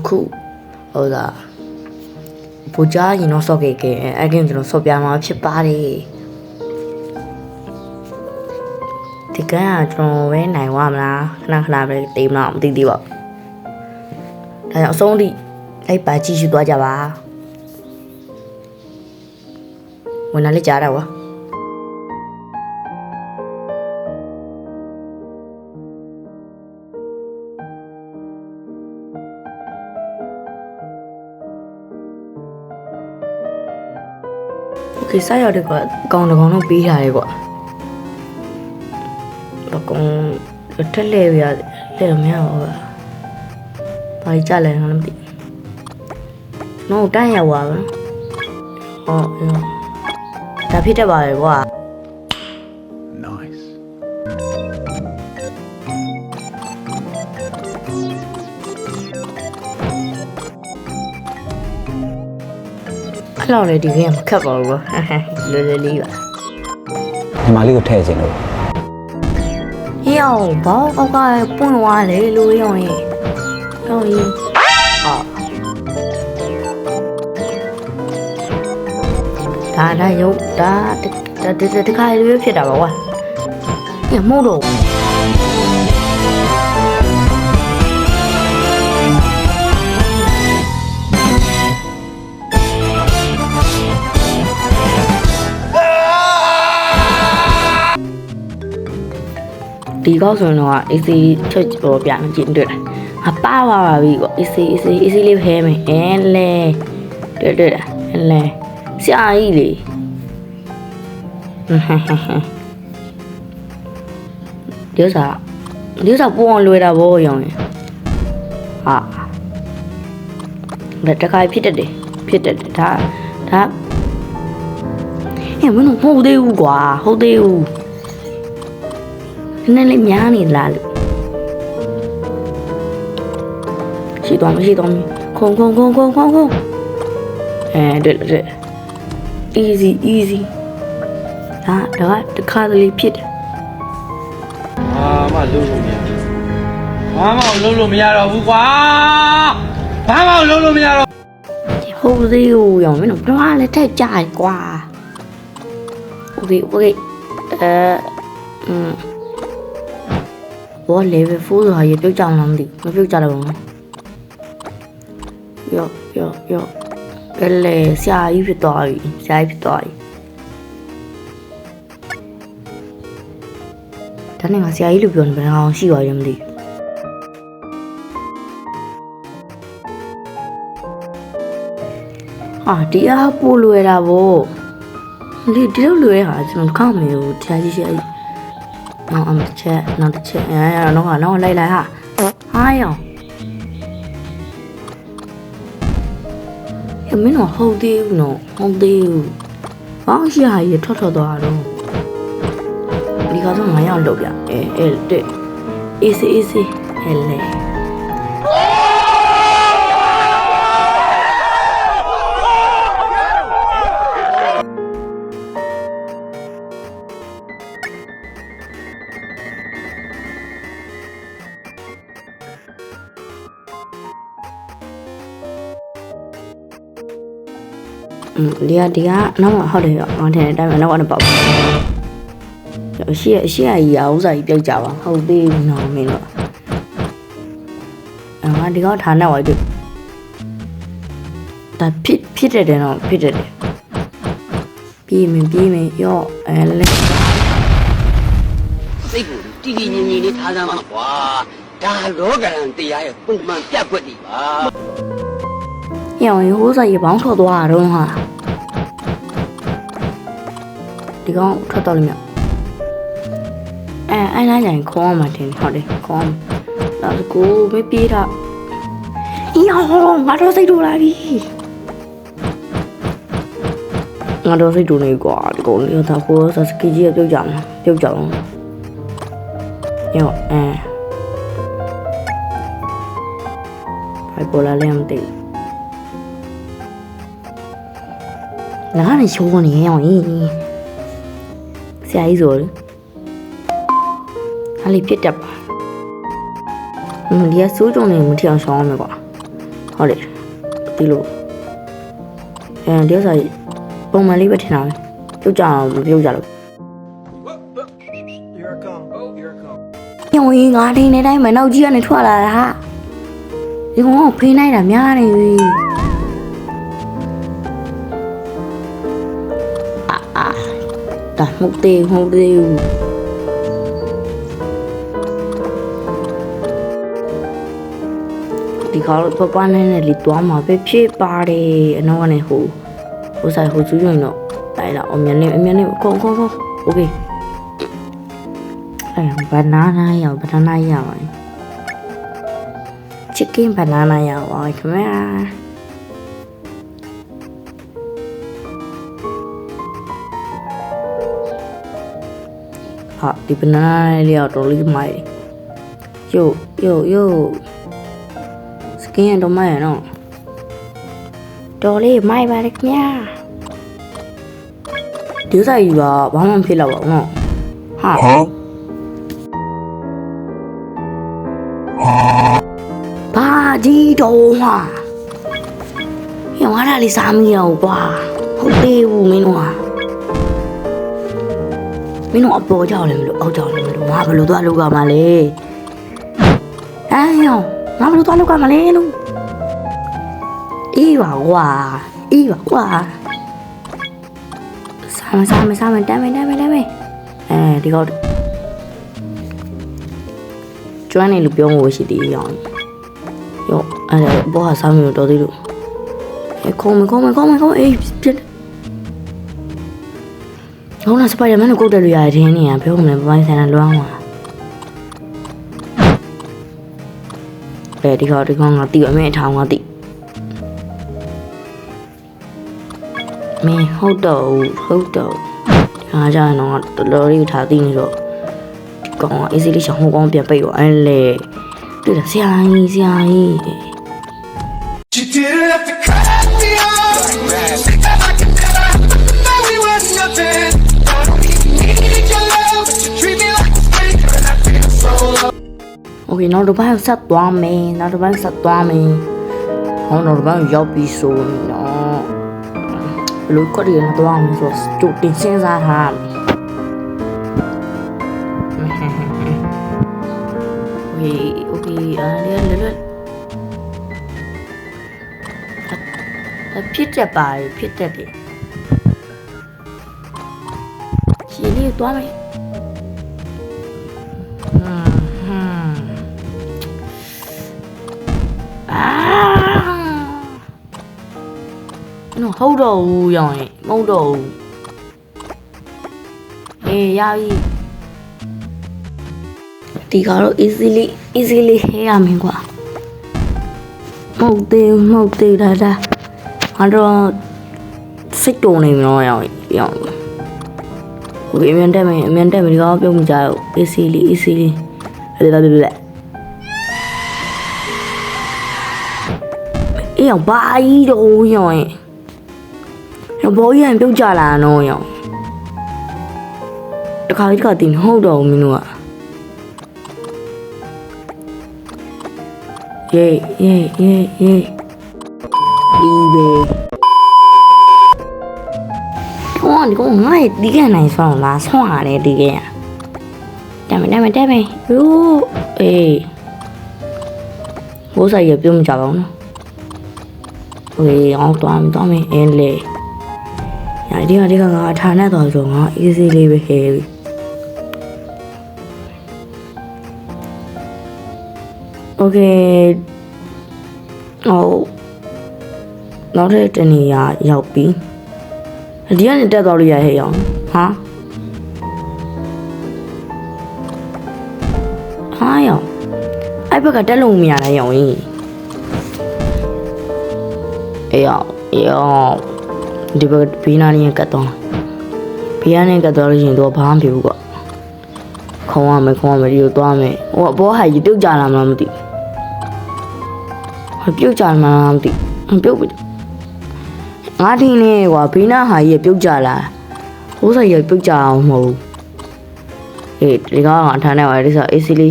ခုဟုတ်လားဘူဂျာရင်တော့ဆော့ကေကေအဲ့ကင်းကျွန်တော်ဆော့ပြမှာဖြစ်ပါတယ်ဒီကန်းကကျွန်တော်ပဲနိုင်ဝမလားခဏပဲတေးမလားမသိသေးပါဘူးဒါကြောင့်အဆုံးထိလိုက်ပါကြည့်ရှုသွားကြပါဝင်လာလေးကြားတာကွာဒီစားရတဲ့ကအကောင်တကောင်တော့ပေးထားတယ်ကွာအကောင်ထက်လဲပြရလဲမရဘူးကွာဘာကြလဲငါလည်းမသိနော်တန်းရပါဘူးဟောဒါဖြစ်တတ်ပါလေကွာ Nice အဲ့လောက်လေဒီကမခက်ပါဘူးကွာလွယ်လွယ်လေးပါညီမလေးကိုထည့်ခြင်းလို့ဟေးအောင်ဘောင်းအောက်ကပွင့်သွားလေလူရောင်ရင်ရောင်ရင်ဒါရုပ်ဒါတခါလေးဖြစ်တာပါကွာညမို့တော့ဒီကောက်ဆိုရင်တော့ AC ချက်ပေါ်ပြမကြည့်တွေ့တယ်ငါပါပါပြီကွာ AC လေးဖဲမယ်အဲလဲတွေ့တာလဲဆရာကြီးလေဒီဥစားပုံအောင်လွယ်တာဗောရောင်ရင်ဟာဒါတခါဖြစ်တတ်တယ်ဒါဟဲ့မင်းတို့ဟုတ်သေးဘူးကွာဟုတ်သေးဘူးနည်းလေးများနေလားလို့ရှိတော့ခုံတွေ့ easy ဒါတခါတလေဖြစ်တယ်ဘာမှလုပ်လို့မရတော့ဘူးကွာဘာမှလုပ်လို့မရတော့ဟုတ်သေးဘူးရောင်မင်းတို့ဘာလဲထက်ကြိုက်ကွာ okay ဘော level 4ဆိုတာရေပြုတ်ကြအောင်လားမသိမပြုတ်ကြတော့ဘူးရောအဲ့လေဆရာကြီးဖြစ်သွားပြီဒါနဲ့ငါဆရာကြီးလို့ပြောနေဘယ်အောင်ရှိပါရဲ့မသိဒီအားပို့လွယ်တာဗောဒီလိုလွယ်ဟာကျွန်တော်ခန့်မေဘူးတရားကြီးရှိနောက်တစ်ချက်နောက်လိုက်ဟာရောင်မင်းတော့ဟုတ်သေးဘူးဘာရှိဟာရေထွက်သွားတော့ဒီကတော့ငါရောက်လို့ပြတဲ့ easy ဟဲ့လေဒီကနောက်မှာဟုတ်တယ်ရောအောင်တယ်တိုင်းမှာနောက်ကနေပေါက်ရှေ့ကြီးရာဥစားကြီးပြုတ်ကြပါဟုတ်သေးဘူးနော်မင်းတို့ငါဒီကဌာနဝိုက်တို့ဒါဖြစ်တယ်နော်ဖြစ်တယ်ပြီးမယ်ရောလဲစိတ်ကိုတည်ငြိမ်လေးထားစမ်းပါကွာဒါလောကရန်တရားရဲ့ပုံမှန်ပြတ်ွက်တွေပါရောင်ရိုးစားရေပေါင်းထွက်သွားတော့ဟာဒီကောင်ထွက်တော့လိမ့်မယ်အဲ့နားကျရင်ခေါင်းမှတင်ဟုတ်တယ်ခေါင်းဒါကိုမပြေးတာငါတော့စိတ်တူလာပြီငါတော့စိတ်တူနေကွာဒီကောင်လေးတော့ကိုစကီကြီးပြုတ်ကြအောင်ရောဘယ်ပေါ်လာလဲမသိ哪里求过你呀？ဆရာကြီးဆိုလေအဲ့လေးဖြစ်တတ်ပါဒီကစိုးကြုံနေမထအောင်ရှောင်းအောင်မယ်ကွာ ဟုတ်တယ်ဒီလိုဒီဥစ္စာပုံမှန်လေးပဲထင်တာပဲပြုတ်ကြအောင်မပြုတ်ကြလို့ Here I come. Oh, here I come. ညဝင်းငါထိန်နေတိုင်းမနောက်ကြီးကနေထွက်လာတာဟာဒီကောင်ကဖိနိုင်တာများနေပြီဒါမှုတ်သေးဒီကောင်ပပနဲ့လီတွားမှာပဲဖြစ်ပါတယ်အနောက်ကနေဟိုဆိုင်ဟိုကျူးရင်တော့တိုင်လာအမြင်နဲ့ခေါโอเคbanana ရပါchicken banana ရပါခင်ဗျာဟာဒီ banana လေးတော့လေးမိုက်ယို skin တော့မိုက်ရနော်တော်လေးမိုက်ပါလေခင်ဗျာဒီစားကြီးကဘာမှမဖြစ်တော့ပါဘူးနော်ဟာဘာကြီးတော့ဟာရောင်းရတာလေးစားမရဘူးကွာဟုတ်သေးဘူးမင်းတို့အပေါ်ကြောက်လည်းမလို့အောက်ကြောက်လည်းမလို့ငါဘယ်လိုသွားလုပ်ကြမှာလဲရောငါဘယ်လိုသွားလုပ်ကြမှာလဲလို့အေးပါကွာစားမယ်တမ်းမယ်ဒီကောကျွမ်းနေလို့ပြောလို့ရှိသေးရောအဲ့ဒါဘောဟာစားမျိုးတော်သေးလို့ခုံမအေးပြစ်ဟိုနာစပိုင်ဒါမန်ကိုကုတ်တယ်လို့ရတယ်ထင်းနေရပြောမလဲပိုင်းဆိုင်တာလွမ်းသွားဒီကောင်ငါတီးအမေထောင်ငါတီးမင်းဟုတ်တော့အားကြတော့တော်လေးထားသိနေတော့ကောင်က easy လေးရှောင်းဟိုကောင်ပြန်ပိတ်ရောအဲ့လေတွေ့တာဆရာကြီး You didn't have to cut me off. I could never know we were nothing. I don't even need your love, but you treat me like a stranger, and I feel so low. Okay နောက်တစ်ပိုင်းဆက်သွားမယ်ဟောနောက်တစ်ပိုင်းရောက်ပြီဆိုရင်တော့ဘလို့ကတည်းကသွားမယ်ဆိုတော့တင်စင်းစားထားOkay လွတ်ဖြစ်တတ်တယ်ရှင်းလေးသွားမယ်ဟုတ်တော့ဘူးရောင်းရင်မဟုတ်တော့ဘူးရပြီဒီကတော့ easily ဟဲရမယ်ကွာမဟုတ်သေးဒါငါတော့စိတ်တုံနေပြီနော်ရောင်းโอเคအမြန်တက်မယ်ဒီကောင်ပြုံးမကြတော့ easily အဲ့ဒါလက်အေးအောင်ဘာကြီးတော့ရောင်းဘောကြီးရင်ပြုတ်ကြလာနော်ရောင်တခါတင်ဟုတ်တော့မင်းတို့ကယေဒီဘေဒီကောင်ငါ့ဒီကနိုင်ဆောင်လားဆွမ်းရတယ်ဒီကတက်မယ်ယိုဘိုးဆိုင်ရပြုံးကြပါဦးနော်โอเคအောင်သွားမယ်အင်းလေဒီကငါအထာနဲ့တော့ဆိုငါ easy လေးပဲခဲပြီโอเคနောက်တဲ့တနေရာရောက်ပြီဒီကနေတက်သွားလို့ရဟဲ့အောင်ဟာရောအဲ့ဘက်ကတက်လို့မရနိုင်ရောင်းရောဒီဘက်ဘေးနားနေကတ်တော့ဘေးကနေကတ်တော့လို့ရင်တော့ဘာမှမဖြစ်ဘူးကွာခေါင်းရမယ်ဒီကိုသွားမယ်ဟိုအဘောဟာကြီးပြုတ်ကြလာမှမသိပြုတ်ကြမှမသိပြုတ်ပြီငါထင်းနေကွာဘေးနားဟာကြီးပြုတ်ကြလာဟိုးဆိုင်ကြီးပြုတ်ကြအောင်မဟုတ်ဒီကောင်အထားနဲ့ပါဒီဆို easily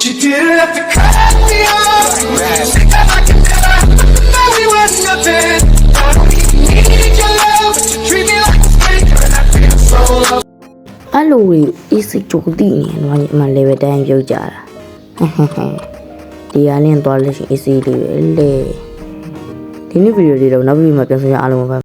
You didn't have to cut me off. I could never were nothing. I don't even need your love, but you treat me like a stranger, and I feel so low. အဲ့လိုကြီး easy ကြိုတိနေတော့ညီမ level တိုင်းပြုတ်ကြတာဒီကနေ့သွားလို့ရှိရင် easy လေးပဲလေဒီနေ့ဗီဒီယိုလေးတော့နောက်ပြီးမှပြန်ဆောင်ရအောင်ပါ